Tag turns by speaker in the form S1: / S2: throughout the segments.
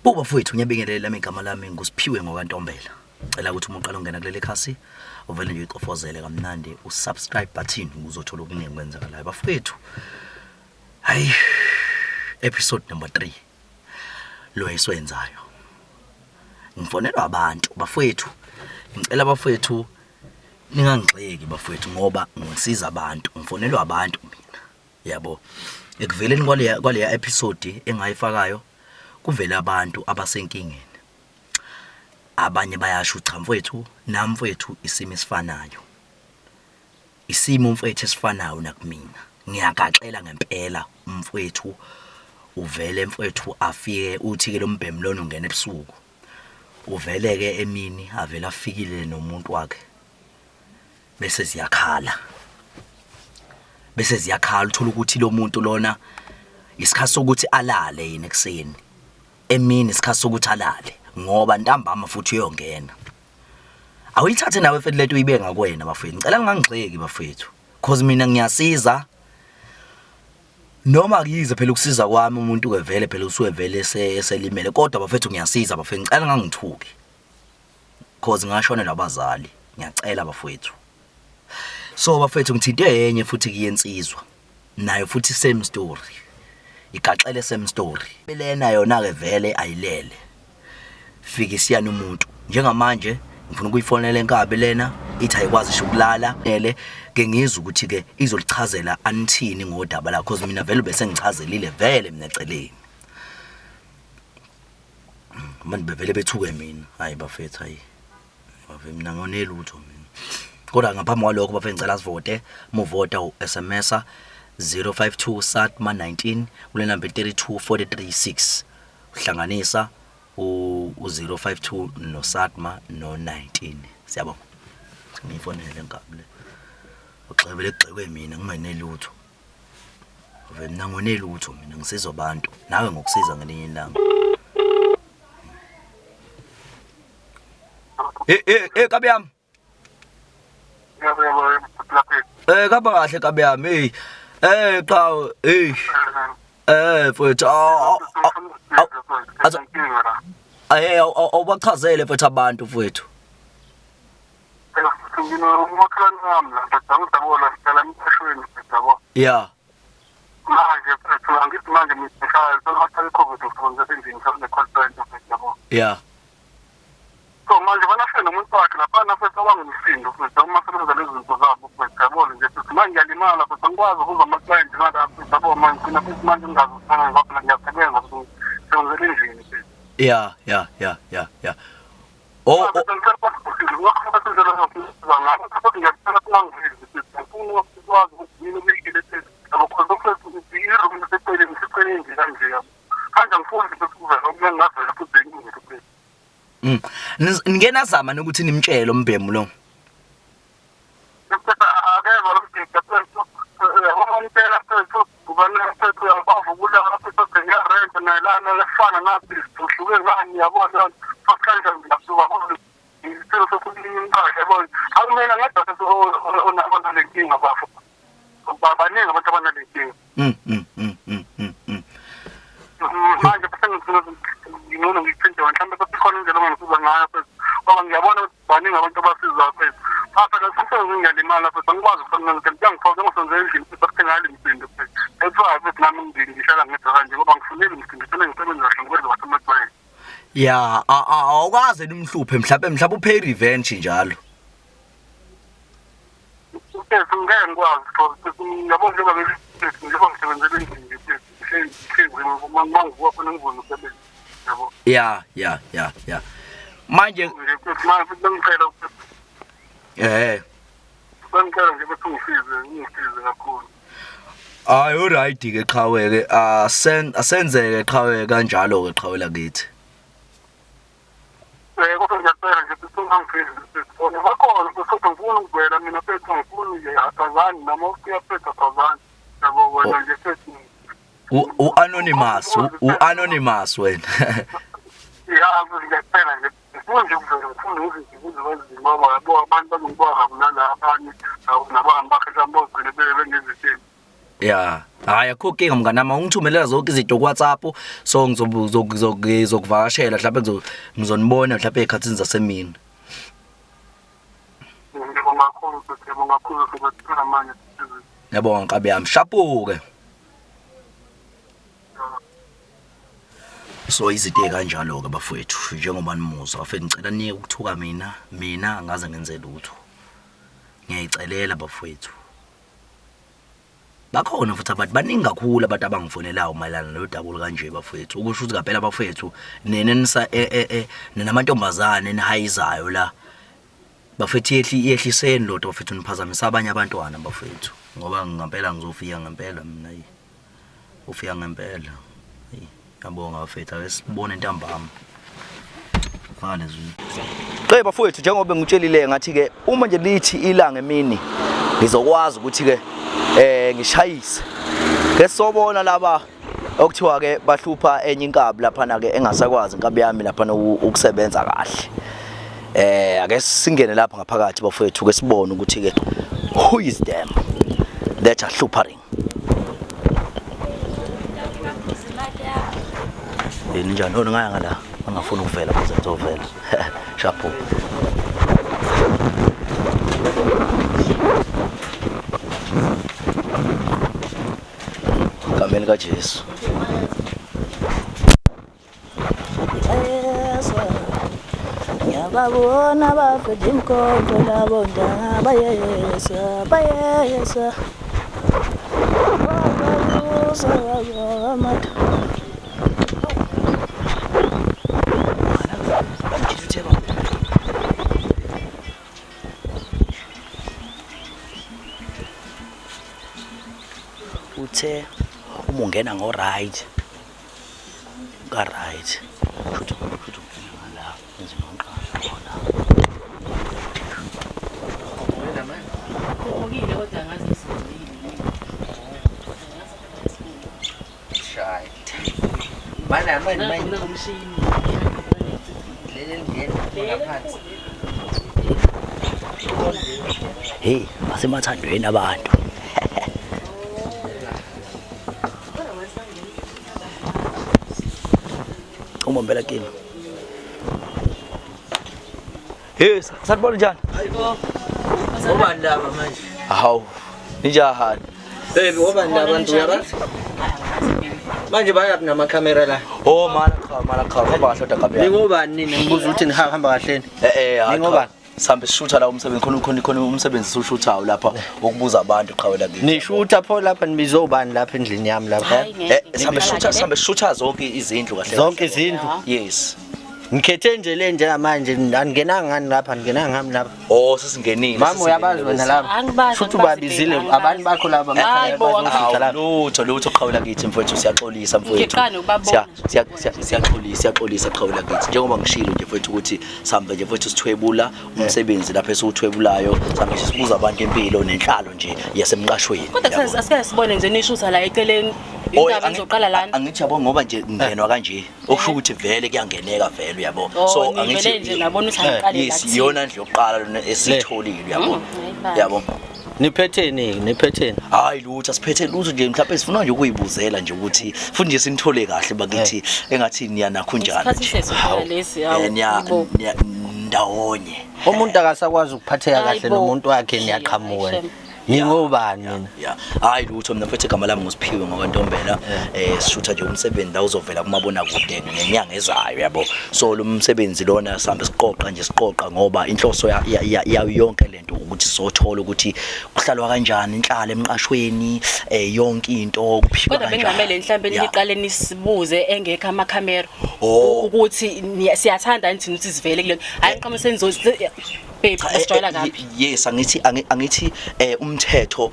S1: Buba mfowethu ngiyabingelela igama lami ngusiphiwe ngokwantombela. Cela ukuthi umuntu qala ungena kuleli khasi uvele nje ucofozele kamnandi usubscribe button uzothola okuningi kwenzakalayo bafowethu. Hayi episode number 3 lo esiwenzayo. Ngifonelwa abantu bafowethu. Ngicela bafowethu ningangixeki bafowethu ngoba ngisiza abantu. Ngifonelwa abantu mina. Yabo. Ekuveleni kwaleya episode engayifakayo kuvela abantu abasenkingeni. Abanye bayasho cha mfowethu nami mfowethu isimo esifanayo. Isimo mfowethu esifanayo nakumina. Ngiyagaxela ngempela mfowethu uvele mfowethu afike uthi ke lo mbhemi lona ungena ebusuku. Uvele ke emini avela afikile nomuntu wakhe. Bese ziyakhala uthola ukuthi lo muntu lona isikhathi sokuthi alale yini ekseni. Emini isikhathi sokuthi alale ngoba ntambama futhi uyongena. Awuyithathe nawe mfethu leto uyibeka kuwena bafethu. Ngicela ngangixeki bafethu because mina ngiyasiza. Noma kuyize phela ukusiza kwami umuntu ke vele phela usuvele eselimele kodwa bafethu ngiyasiza bafethu. Ngicela ngangithuki because ngashona labazali. Ngiyacela bafethu. So bafethu ngithinte enye futhi kuyensizwa. Nayo futhi same story. Igaxele same story. Belena yona ke vele ayilele. Fika isiyana umuntu. Njengamanje ngifuna ukuyifonela enkabi lena ithi ayikwazi nje ukulala. Ke ngizwe ukuthi ke izolichazela anithini ngodaba la because mina vele bese ngichazelile vele mina eceleni. Manje bevele bethuke mina. Hayi bafethu hayi. Bafethu mina ngonelutho mina. Kodwa ngaphambi kwalokho bafethu ngicela sivote. Muvota u-SMS 052 SATMA 19 kule number 32436 uhlanganisa u052 no SATMA no 19. Siyabonga. Ngiyifonele enkabi le. Uxebele egxekwe mina ngingenelutho. Ave mina ngonelutho mina ngisiza abantu nawe ngokusiza ngelinye ilanga. Kabi yami. Kaba kahle kabi yami. Cha mfethu awubachazele mfethu abantu mfethu. Yeah. Yeah.
S2: So manje banafena umuntu wakhe lapha nafethu abangumsindo futhi uma sebenza lezi zinto zabo futhi yabona nje futhi manje ngiyalimala futhi ngikwazi ukuza ama client ngapha yabo manje kuna futhi manje ngingazifana ngapha ngiyasebenza futhi senzele endlini futhi.
S1: Yeah. Ngena zama nokuthi nimtshele umbhemu lo.
S2: Ngiyabona baningi abantu abasiza phela. Apha la sisenzwe ngiyalimala futhi ngikwazi ukufana ngiyangifaka ngisonze endlini futhi akuthengali imisindo futhi. Ethiwa futhi nami ngidini ngishala ngedwa nje ngoba ngifunele imisindo sele ngisebenza kahle ngikwenza wasemaqweni.
S1: Yeah, awukaze nimhluphe mhlawumbe upay revenge njalo.
S2: Ngeke ngikwazi futhi ngiyabona njengoba bese njengoba ngisebenzele endlini futhi mangivuka khona ngivuna umsebenzi. Yabo.
S1: Yeah. Manje
S2: bangicela nje bese ngisize kakhulu.
S1: Hayi alright ke qhaweke asenzeke qhaweke kanjalo ke qhawela kithi.
S2: Kodwa ngiyacela nje ukuthi ungangifisi sifone bakhona kodwa ngifuna ukuvela mina phethu ngifuna nje akazani noma ufika phethu akazani. Yabo wena nje phethu
S1: u-anonymous wena.
S2: Yeah, ngiyacela nje manje ngifuna izinto ngoba yabo abantu bazongibona mina abanye nabahamba bakhe mhlawumbe ozigcine bengezithini.
S1: Yeah. Hayi akho kinga mnganami ungithumelela zonke izinto ku WhatsApp so ngizokuvakashela mhlawumbe ngizonibona mhlawumbe ekhathini zasemini.
S2: Ngibonga kakhulu sokuthi manje.
S1: Yabonga nkabi yami shapuke. So izinto ekanjalo ke bafowethu njengoba nimuzwa afethu ngicela niye ukuthuka mina angaze ngenze lutho. Ngiyayicelela bafowethu. Bakhona futhi abantu baningi kakhulu abantu abangifonelayo mayelana nodaba kanje bafowethu ukusho ukuthi kaphela bafowethu nenenisa nenamantombazane enihayizayo la bafethu yehliseni lo bafethu niphazamisa abanye abantwana bafethu ngoba ngempela ngizofika ngempela mina ufika ngempela yabonga bafethu ake sibone intambama fana zwi bafowethu njengoba ngitshelile ngathi ke uma nje lithi ilanga emini ngizokwazi ukuthi ke ngishayise ke sobona laba okuthiwa ke bahlupha enye inkabi lapha na ke engasakwazi inkabi yami lapha ukusebenza kahle ake singene lapha ngaphakathi bafowethu ke sibone ukuthi ke who is them that are hluphering njani nona ngaya ngala angafuni ukuvela kuze ngizovela shapo Kameni kaJesu Yababona bafeje imkhonto labo ndanga bayesa uthe uma ungena ngo right ka right futhi ngala enze nonqala khona kokile kodwa ngazi isizini shy mana umshini lele ngene ngaphansi hey asemathandweni abantu umombela kini yes sanibona njani
S3: hayibo ubani laba manje
S1: hawu ninjahani
S3: baby ubani laba abantu uyabazi manje bayaphi namakhamera la
S1: oh mala kha hamba kahle kabe
S3: ngingobani nini ngibuza ukuthi nihamba kahle ngingobani
S1: sambe shutha la umsebenzi khona umsebenzi ushuthayo lapha ukubuza abantu qhawela kithi
S3: nishutha pho lapha nibizobani lapha endlini yami lapha
S1: sambe shutha zonke izindlu kahle
S3: zonke izindlu
S1: yes
S3: ngikhethe nje le njengamanje angenanga ngani lapha angenanga ngami lapha
S1: oh sesingenile
S3: mama uyabazi wena lapha futhi ubabizile abantu bakho laba
S1: ngakhaya lutho qhawela kithi mfowethu siyaxolisa mfowethu siyaxolisa qhawela kithi njengoba ngishilo nje mfowethu ukuthi sambe nje mfowethu sithwebula umsebenzi lapha esiwuthwebulayo sambe sibuza abantu impilo nenhlalo nje yasemqashweni
S4: kodwa asike sibone nje nishutha la eceleni indaba izoqala lana
S1: angithi yabo ngoba nje ngenwa kanje okusho ukuthi vele kuyangeneka vele yabo so
S4: angithi nje nabona ukuthi angiqale la
S1: yes iyona ndlu yokuqala lona esitholile yabo
S3: niphetheni
S1: hayi lutho siphethe lutho nje mhlawumbe sifuna nje ukuyibuzela nje ukuthi futhi nje sinithole kahle bakithi engathi niyanakho njani ndawonye
S3: umuntu akasakwazi ukuphatheka kahle nomuntu wakhe niyaqhamuka ngingobani
S1: mina hayi lutho mina mfethu igama lami ngusiphiwe ngokwantombela sishutha nje umsebenzi la uzovela kumabona kude ngenyanga ezayo yabo so lo msebenzi lona sihambe siqoqa ngoba inhloso yayo yonke lento ukuthi sothola ukuthi kuhlalwa kanjani inhlalo emqashweni yonke into kuphikwa
S4: kodwa bengamele mhlambe niqale nisibuze engekho amakhamera ukuthi siyathanda nithi ukuthi sivele kule hayi ngiqhamuke senizothi babe asijwayela kabi
S1: yes angithi umthetho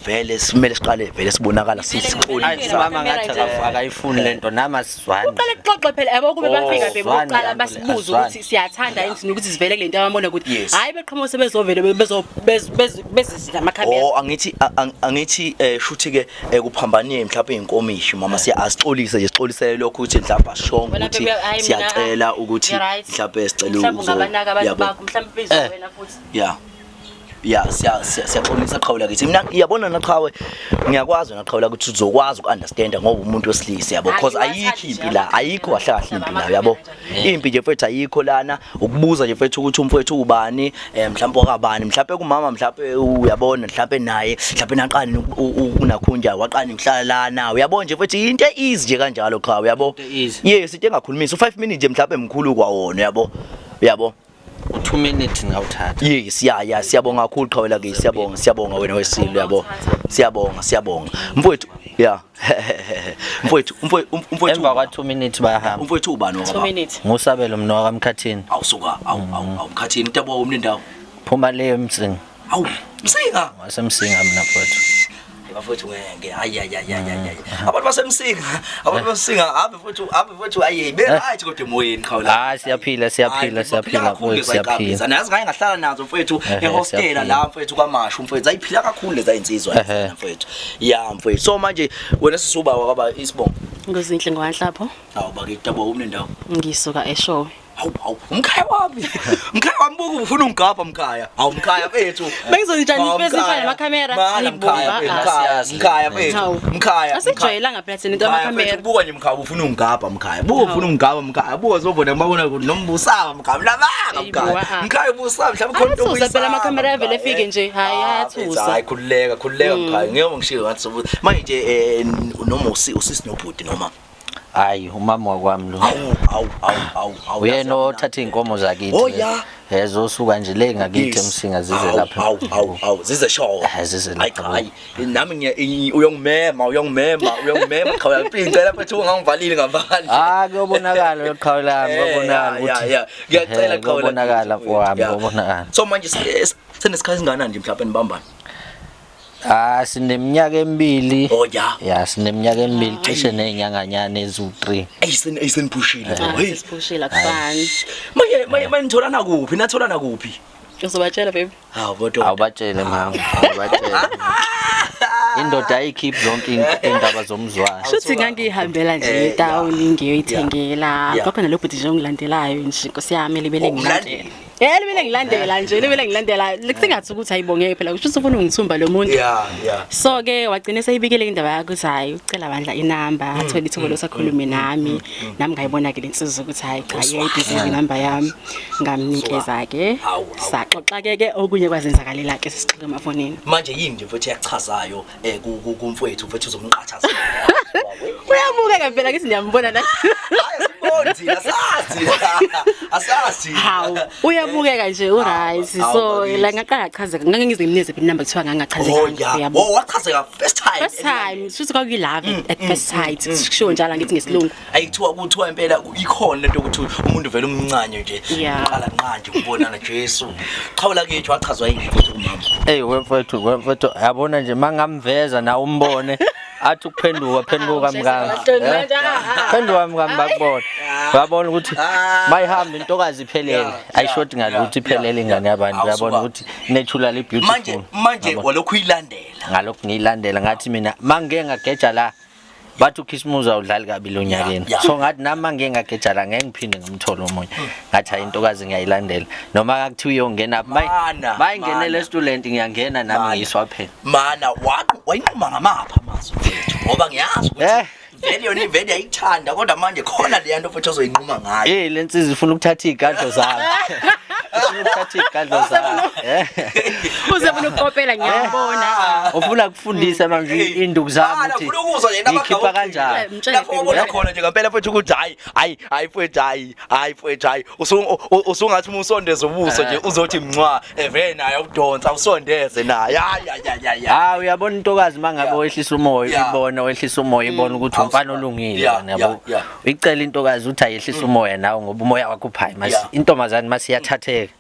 S1: vele simele siqale vele sibonakala
S3: sisiqolisa mama ngathi akayifuni lento nama sizwana
S4: uqale xoxe phela yabo kube bafika beqala basibuza ukuthi siyathanda yini ukuthi sivele kule nto ababona ukuthi hayi beqhamuke sebezovele bezizama amakhamera
S1: angithi shuthi ke kuphambaniye mhlawumbe inkomishi mama siyasixolisa nje sixolisele lokho ukuthi mhlawumbe ashongo ukuthi siyacela ukuthi mhlawumbe sicela
S4: mhlawumbe ngabanaka abantu bakho mhlawumbe bezowena futhi
S1: yeah siyaxolisa qhawula kithi mina ngiyabona naqhawe ngiyakwazi naqhawula ukuthi uzokwazi ukunderstand ngoba umuntu wesilisa yabo because ayikho impi la ayikho kahle impi la yabo impi nje mfethu ayikho lana ukubuza nje mfethu ukuthi umfethu ubani mhlawumbe wakabani mhlawumbe kumama mhlawumbe uyabona mhlawumbe naye mhlawumbe naqani unakhunja waqani ngihlala lana uyabona nje mfethu into easy nje kanjalo qhawe yabo yes into engakhulumisa u5 minutes nje mhlawumbe mkhulu kwawona yabo
S3: 2 minutes ngawuthatha
S1: yes siyabonga kakhulu qhawela ke siyabonga wena wesilo yabo siyabonga mfowethu mfowethu
S3: emva kwa 2 minutes bayahamba
S1: mfowethu ubani ngoba
S4: 2 minutes
S3: ngusabelo mno wakamkhathini
S1: awusuka awumkhathini intabo umnindawo
S3: phuma leyo msinga
S1: msinga
S3: wasemsinga mina mfowethu
S1: bafowethu ngeke abantu basemsinga ave mfowethu ayi be right kodwa emoyeni qhawula
S3: siyaphila mfowethu siyaphila
S1: nazi ngahlala nazo mfowethu ehostela la mfowethu kwamashu mfowethu ayiphila kakhulu leza insizwa mfowethu mfowethu so manje wena sisuba kwaba isibongo
S4: ngozinhle ngwanhlapho
S1: awuba kitabo umnindawo
S4: ngisuka eShowe
S1: umkhaya wami buku ufuna ungigapha mkhaya mkhaya bethu
S4: bengizonitshanifesa ifana namakhamera
S1: mkhaya bethu mkhaya
S4: asijwayelanga phela thina into yamakhamera
S1: buka nje mkhaya ufuna ungigapha mkhaya buka ufuna ungigapha mkhaya buka zobona ngibabona nombusaba mkhaya labanga mkhaya ubusaba mhlawumbe khona into
S4: uyisaba phela amakhamera avele efike nje hayi ayathusa
S1: hayi khulileka mkhaya ngeke ngishiye ngathi sobuthi manje noma usisi nobhuti noma
S3: hayi umama wakwami lo uyena othatha inkomo zakithi ezosuka nje le ngakithi emsinga zize lapha
S1: zize show
S3: zize lapha
S1: hayi nami uyongimema qhawela ngicela mfethu ungangivalile ngavali
S3: kuyobonakala loqhawela ngiyabonakala ukuthi
S1: ngiyacela qhawela
S3: ubonakala wami ubonakala
S1: so manje senesikhathi singana nje mhlawumbe nibambana
S3: sineminyaka emibili sineminyaka emibili cishe nenyanganyana ezu3
S1: ayisenipushile
S4: ayisiphushila kufani
S1: manje nitholana kuphi natholana kuphi
S4: uzobatshela baby
S3: awubatshele mama awubatshele indoda ayikhiphi zonke indaba zomzwayo
S4: shuthi ngangihambela nje etown ngiyoyithengela kwakhona lo bhuti nje ongilandelayo nje Nkosi yami libele ngilandela libele ngilandela lisingathi ukuthi ayibongeke phela kusho ufuna ungithumba lo muntu so ke wagcina seyibikele indaba yakho ukuthi hayi ucela bandla inamba athola ithuba losakhulume nami ngayibona ke lensizwe ukuthi hayi cha yeyibhizi inamba yami ngamnikeza ke saxoxa ke okunye kwazenzakalela ke sisixoxe emafonini
S1: manje yini nje futhi yachazayo kumfowethu futhi uzomqhathaza
S4: uyabukeka phela kithi ngiyambona la
S1: asazi
S4: hawu uyabukeka nje uright so la ngaqala chazeka ngangizimnize inamba kuthiwa ngangachazeka
S1: yabo wachazeka first
S4: time futhi kwakuyilove at first sight sisho njalo ngithi ngesilungu
S1: ayithiwa impela ikhona lento ukuthi umuntu vele umncane nje uqala nqanje ubonana Jesu qhawula kethu wachazwa yini futhi kumama
S3: wemfethu yabona nje mangamveza na umbone athi ukuphenduka mngami bakubona uyabona ukuthi mayihamba intokazi iphelele ayishoti ngalutho iphelele ingane yabantu uyabona ukuthi naturally beautiful
S1: manje walokhu uyilandela
S3: ngalokhu ngiyilandela ngathi mina mangeke ngageja la bathi ukhisimuza udlali kabili onyakeni so ngathi nami mangeke ngageja la ngeke ngiphinde ngimthole omunye ngathi hayi intokazi ngiyayilandela noma akuthiwa uyongena mayingenele student ngiyangena nami ngiyiswa phela
S1: mana wayinquma ngamapha amazwi mfethu ngoba ngiyazi ukuthi vele ayithanda kodwa manje khona le nto futhi ozoyinquma ngayo
S3: lensizwe ifuna ukuthatha igadlo zakhe
S4: uzefuna ukukopela ngiyabona
S1: ufuna
S3: kufundisa manje induku zami ukuthi ikhipha kanjani
S1: lapho ubona khona nje ngempela futhi ukuthi hayi futhi usungathi umusondeze ubuso nje uzothi mncwa vele naye udonsa usondeze naye
S3: uyabona intokazi mangabe wehlisa umoya ibona ukuthi umfana olungile yabo icela intokazi uthi ayehlisa umoya nawe ngoba umoya wakho uphayi mase intombazane masiyathatheka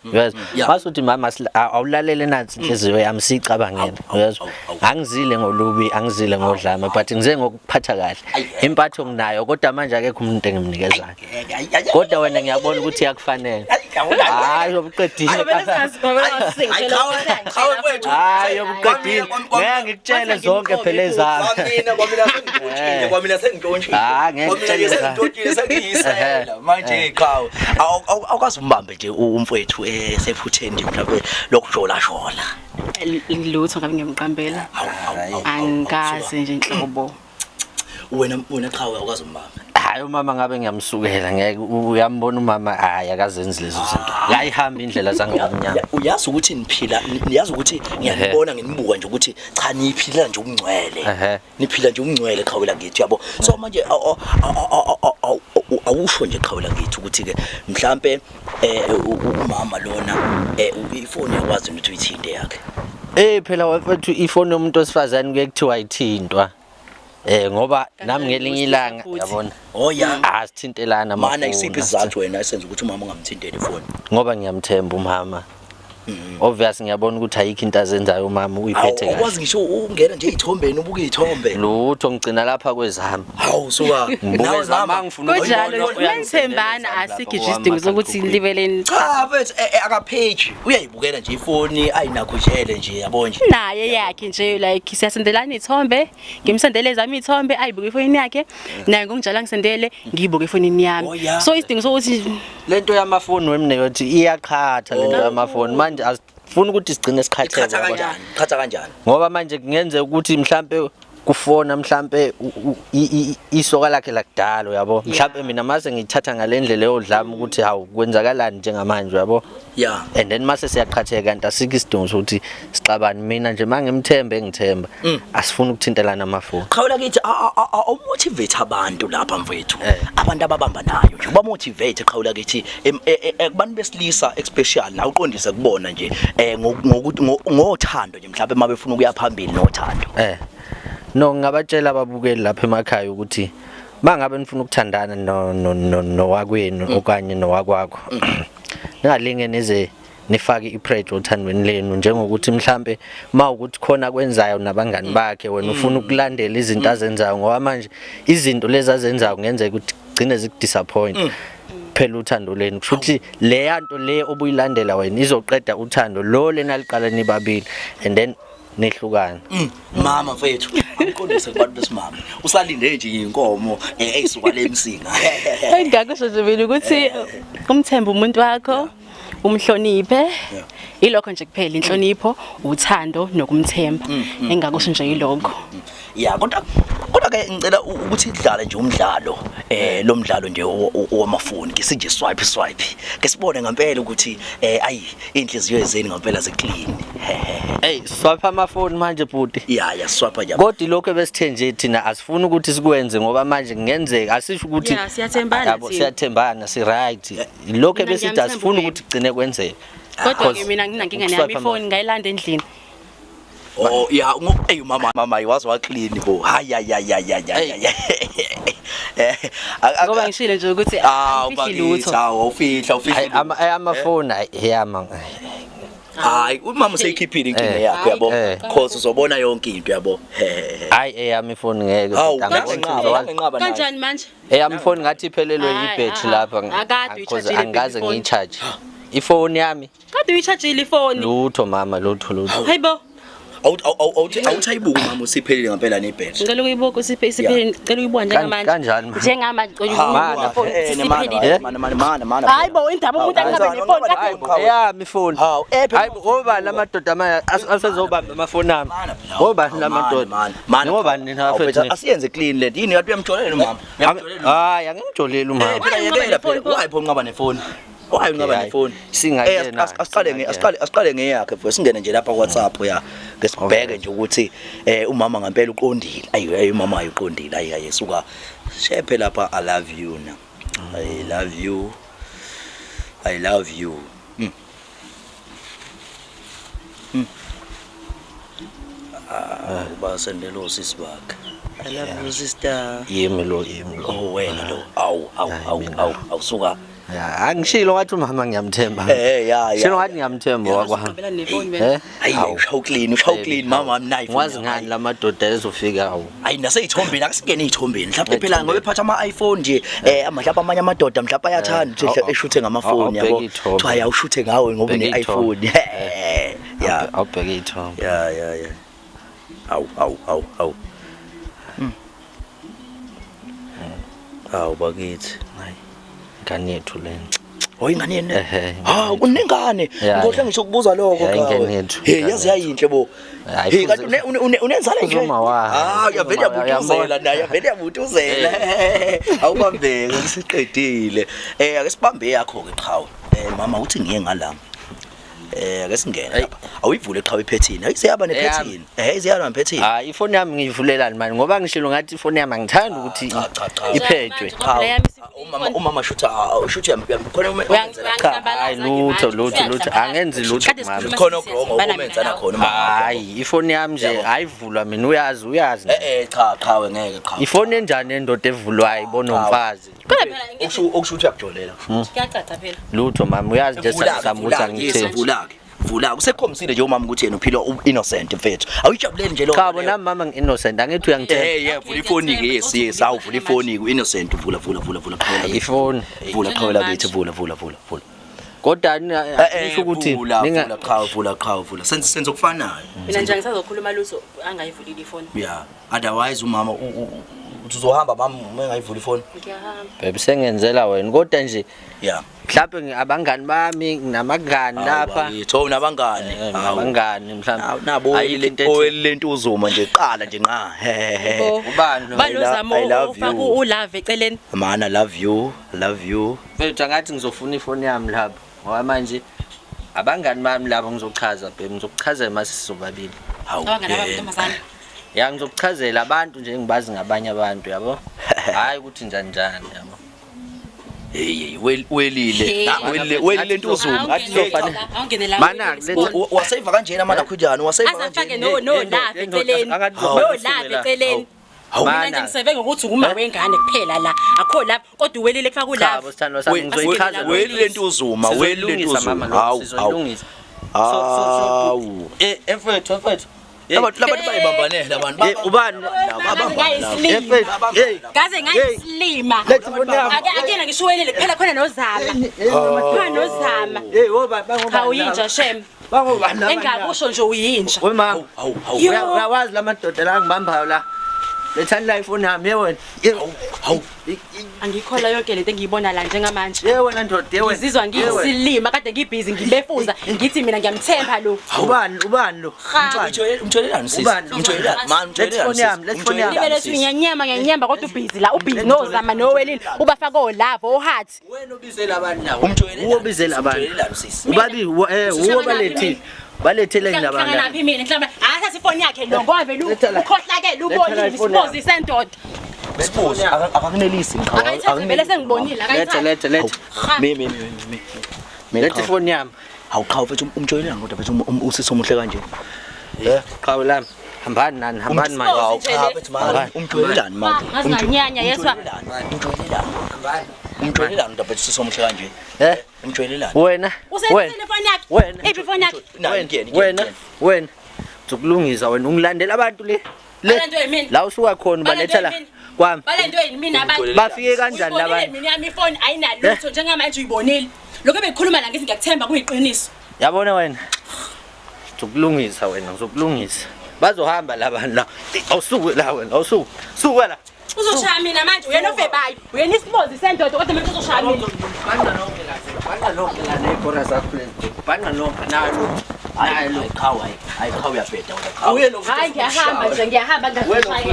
S3: masuthi mama awulalele nansi inhliziyo yami sicabangela uyazwa angizile ngolubi angizile ngodlame but ngize ngokuphatha kahle impatho nginayo kodwa manje akekho umuntu engimnikezayo kodwa wena ngiyabona ukuthi yakufanele hayi ubuqedile hayi ubuqedile ngeke ngikutshele zonke phela ezami
S1: kwamina sengintshontshe ngeke sengiyisela manje iqhawe awukazi umbambe nje umfowethu sephutheni mhlawumbe lokujola
S4: lutho ngabe ngiyamqambela angikaze nje inhlobo
S1: wena cha awukazi umbamba
S3: hayi umama ngabe ngiyamsukela ngeke uyambona umama hayi akazenzi lezo zinto ngayihamba indlela zangomnyama
S1: uyazi ukuthi niyazi ukuthi ngiyabona nginibuka nje ukuthi cha niphila nje ukungcwele niphila nje ukungcwele qhawela ngithi yabo so manje awusho nje qhawela ngithi ukuthi ke mhlambe umama lona ifoni yakwazi ukuthi uyithinte yakhe
S3: phela wafethu ifoni yomuntu osifazane kuye kuthiwa ithintwa ngoba nami ngelinye ilanga yabona asithintelana amafoni
S1: mana isiphi izathu wena esenza ukuthi umama ungamthinteli ifoni
S3: ngoba ngiyamthemba umama obvious ngiyabona ukuthi ayikho into azenzayo umama uyiphethe kahle
S1: awukwazi ngisho ungena nje izithombeni ubuke izithombe
S3: lutho ngicina lapha kwezami
S1: hawu suka
S3: nawe zama ngifuna
S4: kunjalo uyathembana asikho isidingo sokuthi libeleni
S1: cha mfethu akapage uyayibukela nje ifoni ayinakho jele nje yabo nje
S4: naye yakhe nje like siyasendelana izithombe ngimsendele zami izithombe ayibuke ifonini yakhe naye ngonjalo ngisendele ngiyibuke ifonini yami so isidingo sokuthi
S3: lento yamafoni wemne yothi iyaqhatha lento yamafoni manje asifuna ukuthi sigcine sikhatheka
S1: qhatha kanjani
S3: ngoba manje kungenzeka ukuthi mhlambe kufona mhlambe isoka lakhe lakudala uyabo mhlambe mina mase ngithatha ngalendlela eyodlama ukuthi hawu kwenzakalani njengamanje uyabo
S1: yeah
S3: and then mase siyaqhatheka kanti asikho isidingo sokuthi sixabane mina nje mangimthembe ngithemba asifuna ukuthintelana amafoni
S1: qhawula kithi awumotivate abantu lapha mfethu abantu ababamba nayo nje uba motivate qhawula kithi kubantu besilisa especially la uqondise kubona nje ngothando nje mhlawumbe mabefuna ukuya phambili nothando
S3: no ngabatshela ababukeli lapha emakhaya ukuthi mangabe nifuna ukuthandana nowakwenu okanye nowakwakho ningalinge neze nifake ipressure othandweni lenu njengokuthi mhlambe mawukuthi khona kwenzayo nabangani bakhe wena ufuna ukulandela izinto azenzayo ngoba manje izinto lezi azenzayo kungenzeka ukuthi gcine zikudisappoint phela uthando lenu futhi le yanto le obuyilandela wena izoqeda uthando lo lena liqala nibabili and then nehlukana
S1: mama mfethu angikondise kubantu besimama usalinde nje inkomo eyisuka lemsinga
S4: engakusho nje mina ukuthi umthemba umuntu wakho umhloniphe ilokho nje kuphela inhlonipho uthando nokumthemba engakusho nje yilokho
S1: ya kodwa ke ngicela ukuthi idlale nje umdlalo lo mdlalo nje owamafoni ke sinje swipe ke sibone ngempela ukuthi ayi inhliziyo yezeni ngempela ziclean
S3: swipe amafoni manje bhuti
S1: ya swipe nje
S3: kodwa lokho besithe nje thina asifuni ukuthi sikwenze ngoba manje kungenzeka asisho ukuthi siyathembana si right lokho besithi asifuni ukuthi kugcine kwenzeke
S4: kodwa ke mina nginankinga nami ifoni ngayilanda endlini
S1: oh ya mama iwazi wa clean bo haya
S4: ngoba ngishilo nje ukuthi angifihli lutho
S1: awufihla
S3: amafoni yama
S1: hayi umama useyikhiphile inkinga yakhe yabo cause uzobona yonke into yabo
S3: hayi eyami ifoni ngeke
S4: kanjani manje
S3: eyami ifoni ngathi iphelelwe ibattery lapha because angaze ngiyicharge ifoni yami
S4: kade uyichargeile ifoni
S3: lutho mama lutho
S4: hayibo
S1: awuthayibuka mama usiphelile ngempela nebhattery
S4: ngicela ukuyibuka usiphelile ngicela uyibuka njengamanje
S1: mana
S4: hayibo indaba umuntu angabe nefoni
S3: eyami ifoni hayibo ngoba lamadoda amanye asezobamba amafoni ami ngoba lamadoda ngoba nina bafethu
S1: asiyenze clean lento yini yathi uyamjolela mama
S3: hayi angimjolela umama
S1: phela yekela phela wayipho unqaba nefoni Why ngaba nefoni?
S3: Singayena.
S1: Asiqale ngeyakhe bese singene nje lapha ku WhatsApp ya ngesibheke nje ukuthi umama ngempela uqondile. Ayi umama ayiqondile. Ayi suka shephe lapha I love you na. I love you. I love you. Basendelo sisibaka. I love you sister.
S3: Yimi lo.
S1: Oh wena lo. Awu suka.
S3: Ya angishilo ngathi umama ngiyamthemba.
S1: Ya.
S3: Shilo ngathi ngiyamthemba wakwahamba.
S1: Hayi ushaw clean mama I'm knife.
S3: Wazi ngani lamadoda ezofika awu.
S1: Hayi naseyithombeni akusingene izithombeni. Mhlawumbe phela ngoba ephatha ama iPhone nje mhlawumbe amanye amadoda mhlawumbe ayathanda ukuthi eshuthe ngamafoni yabo. Kuthiwa yawushuthe ngawe ngoba une iPhone. Ya
S3: awubheke ithombe.
S1: Ya. Awu. Awu bakithi.
S3: Ngani yethu lena.
S1: Oyingane yini? Ha, unengane. Ngohle ngisho ukubuza lokho kawe. Hey, yazi yayinhle bo. Hey, kanti unenzala nje? Ah, uyavela yabutuzela naye, uyavela yabutuzela. Awubambeke ngisiqedile. Ake sibambe yakho ke qhawe. Mama uthi ngiye ngalami. Ake singene lapha. Awuyivule eqhawe iphethini. Ayisiyaba nephethini. Isiyaba nephethini.
S3: Hayi ifoni yami ngiyivulelani manje ngoba ngishilo ngathi ifoni yami angithandi ukuthi iphethwe.
S1: Umama shutha khona
S3: hayi lutho angenzi lutho mama.
S1: Khona ogrongo umenzana khona mama.
S3: Hayi ifoni yami nje ayivulwa mina uyazi.
S1: Qhawe ngeke qhawe.
S3: Ifoni enjani endoda evulwayo ibona umfazi.
S4: Kodwa phela
S1: Okusho ukuthi uyakujolela.
S4: Kuyacaca phela.
S3: Lutho mama uyazi nje samutha ngitheni.
S1: Vula kusekhomisile nje umama ukuthi yena uphila innocent mfethu awujabuleli nje lo
S3: cha nami mama ngi-innocent angithi uyangithela
S1: vula ifoni ke yes awuvula ifoni ku innocent vula qhawela
S3: ifoni
S1: vula qhawela kithi vula
S3: kodwa nisho ukuthi
S1: vula qhawe senze okufanayo
S4: mina nje ngisazokhuluma lutho angayivulile ifoni
S1: yeah otherwise umama uzohamba mama engayivula ifoni
S4: ngiyahamba
S3: babe sengenzela wena kodwa nje
S1: yeah
S3: mhlawumbe abangani bami nginamangani lapha
S1: yitho nabangani
S3: abangani mhlawumbe
S1: nabo oyilento uzuma nje qala nje nqa
S3: ubani
S4: balozama ufaka ulove eceleni
S1: mana love you
S3: mfethu ngathi ngizofuna ifoni yami lapha ngoba manje abangani bami lapho ngizochaza babe ngizokuchazela mase sizobabili
S4: abangani abantomazana
S3: ya ngizokuchazela abantu nje ngibazi ngabanye abantu yabo hayi ukuthi njani yabo
S1: hey welile into uzuma ngathi zofanele
S3: mana
S1: waseva kanjena mana khujana waseva
S4: kanjena no love eceleni mina nje ngiseve ngokuthi uma wengane kuphela la akho lapha kodwa uwelile kufaka ulove
S3: sithandwa sami ngizoyichaza
S1: welile into uzuma hawu
S3: mfethu
S1: labantu bayibambanela abantu
S3: ubani
S4: gaze ngayislima akena ngishuwelele kuphela khona nozama awuyinja shem engakusho nje uyinja
S3: wema uyawazi lamadoda la ngibambayo la lethani la ifoni yami yewena
S4: angikhola yonke lento engiyibona la njengamanje
S3: yewena ndoda yewena
S4: ngizizwa ngiyisilima kade ngibhizi ngibefuza ngithi mina ngiyamthemba lo
S3: ubani lo
S1: umtholelani sisi umtholelani man umtholelani
S4: lethu ngiyanyamba kodwa ubhizi la ubhizi nozama nowelile ubafaka olava ohathi
S3: wena ubizela abantu la ubizela abantu ubabi balethele nginabantu
S4: laphi mina mhlawumbe athatha ifoni yakhe lo ngoba vele ukhohlakele ubonile isipozi sendoda
S1: Suppose akanelisi
S4: vele sengibonile
S3: lethe lethe ifoni yami
S1: awuqhawe mfethu umtshayelana kodwa mfethu usisi omuhle kanje
S3: qhawe lami hambani nani hambani manje
S1: awuqhawe mfethu manje umtshayelana manje
S4: nganyanya yeswa
S1: umtshayelana kodwa mfethu usisi omuhle kanje umtshayelana
S3: wena
S4: usebenzele ifoni yakhe iphi ifoni yakhe
S3: wena uzokulungisa wena ungilandela abantu la usuka khona baletha la kwami
S4: balento yini mina abantu
S3: bafike kanjani labantu
S4: mina yami ifoni ayinalutho njengamanje uyibonile lokho bekhuluma la ngithi ngiyakuthemba kuyiqiniso
S3: yabona wena uzokulungisa wena uzokulungisa bazohamba labantu la awusuke la wena suka la
S4: uzoshaya mina manje uyena ofebayo uyena isibozi sendoda kodwa manje uzoshaya mina
S3: banga lonke la nebhora zakho lezi banga lonke nalo
S1: hayi qhawe uyabheda
S4: hayi ngiyahamba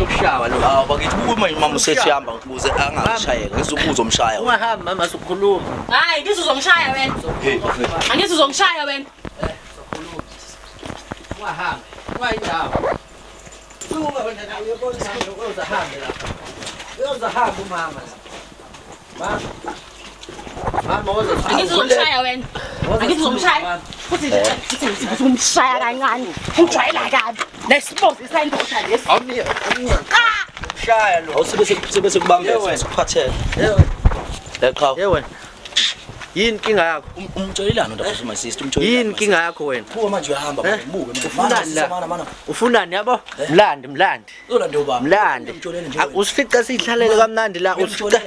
S3: ukushawa lo
S1: bakithi uma mama usethihamba ukuze angashayeka ngizokuzomshaya
S3: ungahamba mama usukhuluma
S4: hayi ngizozomshaya wena angizozomshaya wena
S3: ungahamba wayindawo suka wena nawe uyabona uzohamba la uzohamba umama la mama
S4: ngizomshaya wena ngizomshaya futhi ngizomshaya kancane ungijwayela kabi lesibozi sendoda lesi
S3: awumiya shaya lo
S1: awusebese kubambeza sikuphathele leqhawe
S3: yewena yini inkinga yakho
S1: umtshayelana ndaba my sister umtshayelana
S3: yini inkinga yakho wena
S1: buka manje uyahamba buke
S3: ufunani la ufunani yabo mlandi
S1: uzolanda ubaba
S3: mlandi usifica sihlalele kamnandi la usifica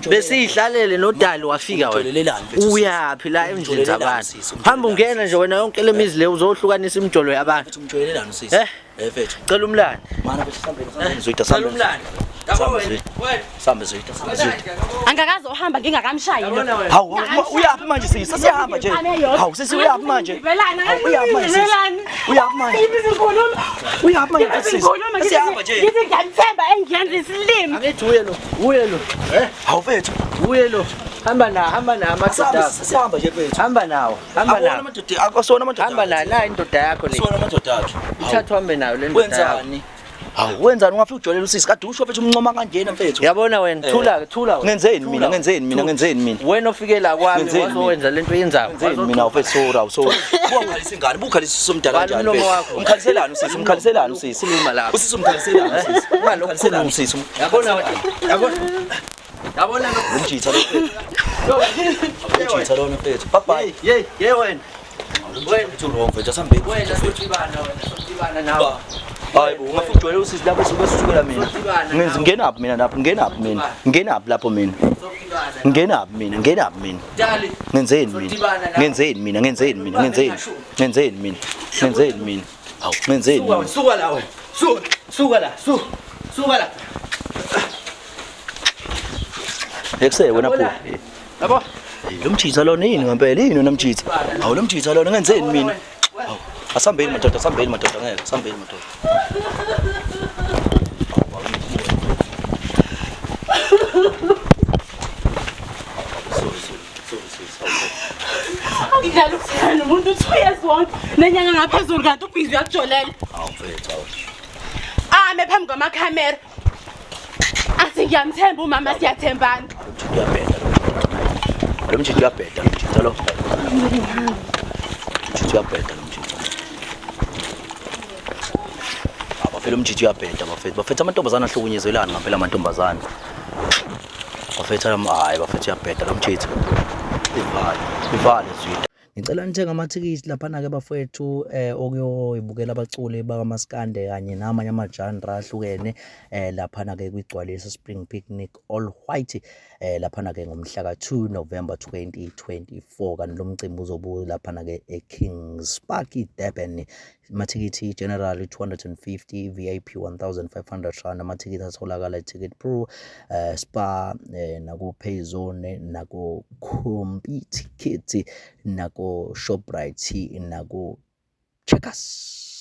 S3: besihlalele nodali wafika wena uyapi la emjini zabantu hamba ungena nje wena yonke lemizi le uzohlukanisa imjolo yabantu
S1: umtshayelana sisi
S3: mfethu cela umlandi
S1: mana bese sihambeni ngizoyida sihambeni Sambe zwita.
S4: Angakaze uhamba ngingakamshayi lo.
S1: Hawu uyaphi manje sisi siyahamba nje. Hawu sisi uyaphi manje? Uyaphi manje sisi? Uyaphi manje? Uyaphi manje sisi? Siyahamba nje.
S4: Ngithi ngiyamthemba engiyenza isilimi.
S3: Angithi uye lo.
S1: Hawu mfethu.
S3: Uye lo. Hamba na amadoda.
S1: Siyahamba nje mfethu.
S3: Hamba nawo.
S1: Akusona amadoda.
S3: Hamba na indoda yakho le.
S1: Sona amadoda akhe.
S3: Uthatha uhambe nayo le ndoda yakho.
S1: Wenzani? Hawu wenzani ungafika ujolela usisi kade usho mfethu umncoma kanjena mfethu.
S3: Yabona wena thula wena.
S1: Ngenzeni mina.
S3: Wena ofike la kwami wazowenza lento yenzayo.
S1: Ngenzeni mina mfethu so. Ukukhalisa ingane, ukukhalisa somdala kanjani mfethu. Umkhaliselani usisi?
S3: Khuluma lapha.
S1: Usisi umkhaliselani usisi? Ungalokhu usisi.
S3: Yabona lo.
S1: Umjitha lo mfethu. Umjitha lo mfethu. Bye.
S3: Ye wena.
S1: Wena uthi mfethu asambe.
S3: Wena sotibana nawe.
S1: Hayi bo ungafika ujolela usisi lapho sukela mina. Ngenaphi mina lapho? Ngenaphi lapho mina? Ngenaphi mina? Ngenzeni mina? Hawu ngenzeni mina?
S3: Suka la wena. Suka la.
S1: Ekuse wena pho.
S3: Yabo.
S1: Lo mjitha lona yini ngempela yini wena mjitha? Hawu lo mjitha lona ngenzeni mina? Hawu asambeni madoda ngeke asambeni madoda.
S4: Ngidlala ukuthana umuntu uthi wonke nenyanga ngaphezulu kanti ubhizi uyakujolela.
S1: Hawu mfethu hawu.
S4: Ame phambi kwamakhamera. Athi ngiyamthemba umama siyathembana.
S1: Lo mjitha uyabheda lo mjitha lo. Mjitha uyabheda lo mjitha. Abafela umjitha uyabheda bafethu amantombazana ahlukunyezelana ngaphela amantombazana. Bafethu bafethu uyabheda lo mjitha. Ivale zwida. Ngicela nithenga amathikithi laphana ke bafowethu okuyoyibukela abaculi bakaMaskande kanye namanye amajandra ahlukene laphana ke kwigcwalisa Spring Picnic All White laphana ke ngomhla ka2 November 2024 kanti lo mcimbi uzobuya laphana ke eKings Park eDurban. Amathikithi general 250, VIP 1500 rand. Amathikithi atholakala eTicket Pro, Spa naku Payzone naku Compete Ticket naku Shoprite naku Checkers.